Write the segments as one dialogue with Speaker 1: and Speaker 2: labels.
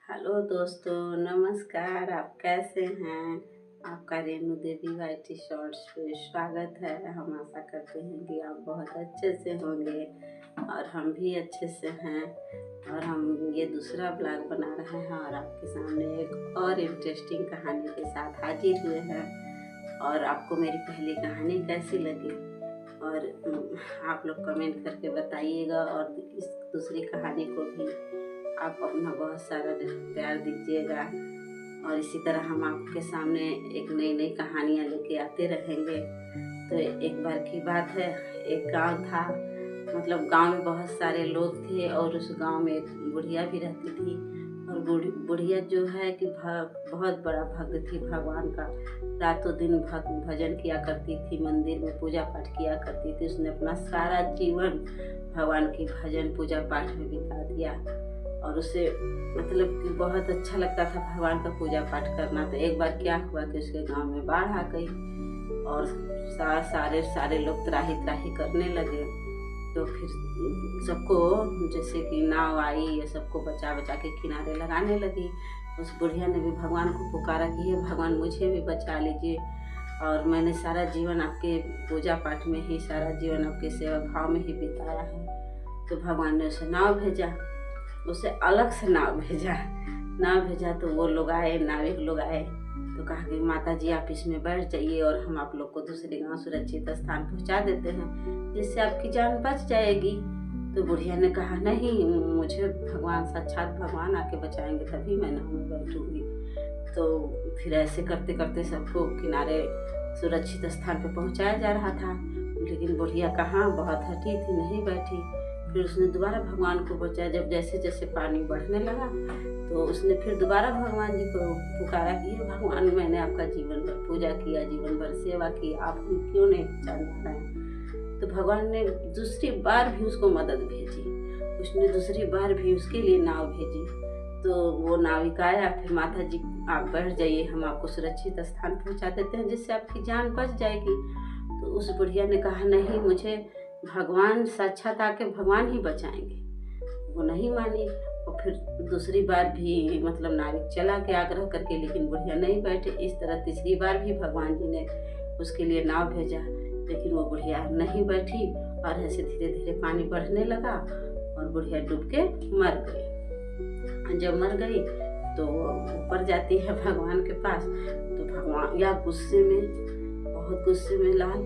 Speaker 1: Hello दोस्तों, नमस्कार। आप कैसे हैं? आपका रेणु देवी वाईटी शॉर्ट्स पे स्वागत है। हम आशा करते हैं कि आप बहुत अच्छे से होंगे और हम भी अच्छे से हैं। और हम ये दूसरा ब्लॉग बना रहे हैं और आपके सामने एक और इंटरेस्टिंग कहानी के साथ हाजिर हुए हैं। और आपको मेरी पहली कहानी कैसी लगी और आप लोग कमेंट करके बताइएगा। और इस दूसरी कहानी को भी आप अपना बहुत सारा प्यार दीजिएगा। और इसी तरह हम आपके सामने एक नई नई कहानियाँ लेके आते रहेंगे। तो एक बार की बात है, एक गांव था। मतलब गांव में बहुत सारे लोग थे और उस गांव में एक बुढ़िया भी रहती थी। और बुढ़िया जो है कि बहुत बड़ा भक्त थी भगवान का। रातों दिन भजन किया करती थी, मंदिर में पूजा पाठ किया करती थी। उसने अपना सारा जीवन भगवान की भजन पूजा पाठ में बिता दिया। और उसे मतलब कि बहुत अच्छा लगता था भगवान का पूजा पाठ करना। तो एक बार क्या हुआ कि उसके गांव में बाढ़ आ गई और सारे लोग त्राही त्राही करने लगे। तो फिर सबको जैसे कि नाव आई, ये सबको बचा बचा के किनारे लगाने लगी। उस बुढ़िया ने भी भगवान को पुकारा कि हे भगवान, मुझे भी बचा लीजिए। और मैंने सारा जीवन आपके पूजा पाठ में ही, सारा जीवन आपके सेवा भाव में ही बिताया है। तो भगवान ने उसे नाव भेजा, उसे अलग से नाव भेजा। तो वो लोग आए, नाविक लोग आए। तो कहा कि माता जी आप इसमें बैठ जाइए और हम आप लोग को दूसरे गांव सुरक्षित स्थान पहुंचा देते हैं, जिससे आपकी जान बच जाएगी। तो बुढ़िया ने कहा नहीं, मुझे भगवान, साक्षात भगवान आके बचाएंगे तभी मैं नाव में बैठूंगी। तो फिर ऐसे करते करते सबको किनारे सुरक्षित स्थान पर पहुंचाया जा रहा था। लेकिन बुढ़िया कहाँ, बहुत हटी थी, नहीं बैठी। फिर उसने दोबारा भगवान को बचाया। जब जैसे जैसे पानी बढ़ने लगा तो उसने फिर दोबारा भगवान जी को पुकारा कि भगवान, मैंने आपका जीवन भर पूजा किया, जीवन भर सेवा की, आप क्यों नहीं बचाना है? तो भगवान ने दूसरी बार भी उसको मदद भेजी। उसने दूसरी बार भी उसके लिए नाव भेजी। तो वो नाविक आया, फिर माता जी आप बैठ जाइए, हम आपको सुरक्षित स्थान पहुंचा देते हैं, जिससे आपकी जान बच जाएगी। तो उस बुढ़िया ने कहा नहीं, मुझे भगवान साक्षात आके भगवान ही बचाएंगे। वो नहीं मानी। और फिर दूसरी बार भी मतलब नाविक चला के आग्रह करके, लेकिन बुढ़िया नहीं बैठे। इस तरह तीसरी बार भी भगवान जी ने उसके लिए नाव भेजा, लेकिन वो बुढ़िया नहीं बैठी। और ऐसे धीरे धीरे पानी बढ़ने लगा और बुढ़िया डूब के मर गई। जब मर गई तो ऊपर जाती है भगवान के पास। तो भगवान या गुस्से में, बहुत गुस्से में लाल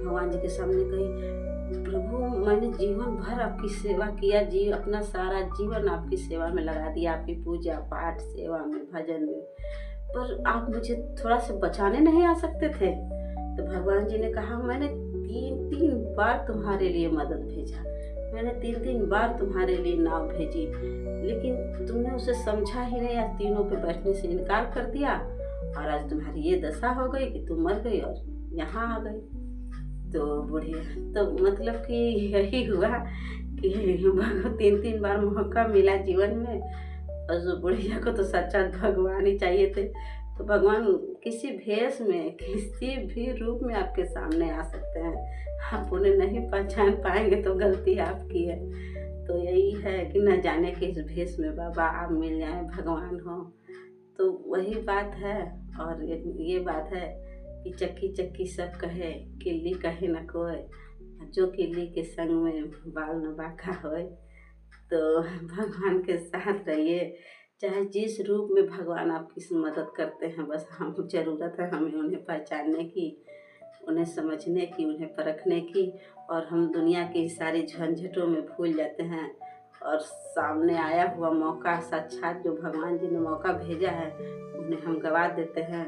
Speaker 1: भगवान जी के सामने गई, प्रभु मैंने जीवन भर आपकी सेवा किया, अपना सारा जीवन आपकी सेवा में लगा दिया, आपकी पूजा पाठ सेवा में, भजन में, पर आप मुझे थोड़ा सा बचाने नहीं आ सकते थे? तो भगवान जी ने कहा मैंने तीन बार तुम्हारे लिए मदद भेजा, मैंने तीन बार तुम्हारे लिए नाव भेजी, लेकिन तुमने उसे समझा ही नहीं। आज तीनों पे बैठने से इनकार कर दिया और आज तुम्हारी ये दशा हो गई कि तुम मर गई और यहाँ आ गई। तो बुढ़िया, तो मतलब कि यही हुआ कि तीन बार मौका मिला जीवन में। और जो बुढ़िया को तो साक्षात भगवान ही चाहिए थे। तो भगवान किसी भेष में, किसी भी रूप में आपके सामने आ सकते हैं। आप उन्हें नहीं पहचान पाएंगे तो गलती आपकी है। तो यही है कि न जाने किस भेष में बाबा आप मिल जाए, भगवान हो। तो वही बात है। और ये बात है कि चक्की चक्की सब कहे, किल्ली कहे न कोय, जो किल्ली के संग में बाल न बाका होए। तो भगवान के साथ रहिए, चाहे जिस रूप में भगवान आपकी मदद करते हैं। बस हम जरूरत है हमें उन्हें पहचानने की, उन्हें समझने की, उन्हें परखने की। और हम दुनिया की सारी झंझटों में भूल जाते हैं और सामने आया हुआ मौका, साक्षात जो भगवान जी ने मौका भेजा है, उन्हें हम गवा देते हैं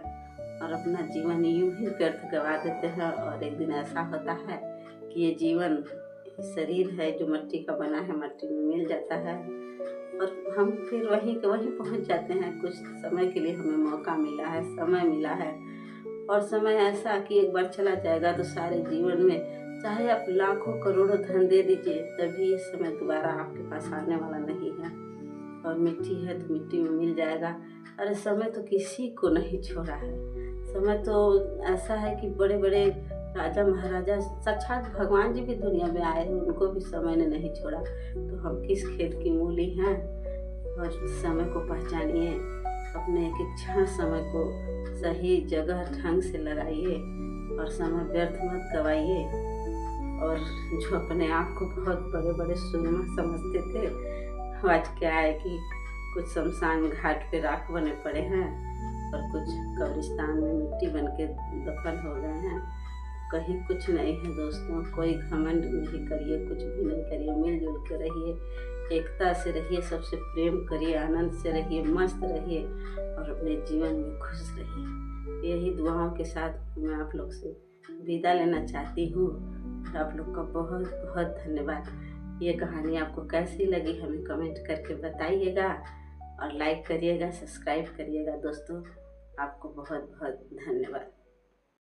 Speaker 1: और अपना जीवन यूं ही व्यर्थ गवा देते हैं। और एक दिन ऐसा होता है कि ये जीवन शरीर है जो मिट्टी का बना है, मिट्टी में मिल जाता है और हम फिर वहीं के वहीं पहुंच जाते हैं। कुछ समय के लिए हमें मौका मिला है, समय मिला है। और समय ऐसा कि एक बार चला जाएगा तो सारे जीवन में चाहे आप लाखों करोड़ों धन दे दीजिए, तभी ये समय दोबारा आपके पास आने वाला नहीं है। और मिट्टी है तो मिट्टी में मिल जाएगा। अरे समय तो किसी को नहीं छोड़ा है। समय तो ऐसा है कि बड़े बड़े राजा महाराजा, साक्षात भगवान जी भी दुनिया में आए हैं, उनको भी समय ने नहीं छोड़ा। तो हम किस खेत की मूली हैं? और समय को पहचानिए, अपने एक एक क्षण समय को सही जगह ढंग से लगाइए और समय व्यर्थ मत गवाइए। और जो अपने आप को बहुत बड़े बड़े सूरमा समझते थे, आज क्या है कि कुछ शमशान घाट पे राख बने पड़े हैं और कुछ कब्रिस्तान में मिट्टी बन के दफन हो गए हैं। कहीं कुछ नहीं है दोस्तों, कोई घमंड नहीं करिए, कुछ भी नहीं करिए, मिलजुल के रहिए, एकता से रहिए, सबसे प्रेम करिए, आनंद से रहिए, मस्त रहिए और अपने जीवन में खुश रहिए। यही दुआओं के साथ मैं आप लोग से विदा लेना चाहती हूँ। आप लोग का बहुत बहुत धन्यवाद। ये कहानी आपको कैसी लगी हमें कमेंट करके बताइएगा और लाइक करिएगा, सब्सक्राइब करिएगा दोस्तों। आपको बहुत बहुत धन्यवाद।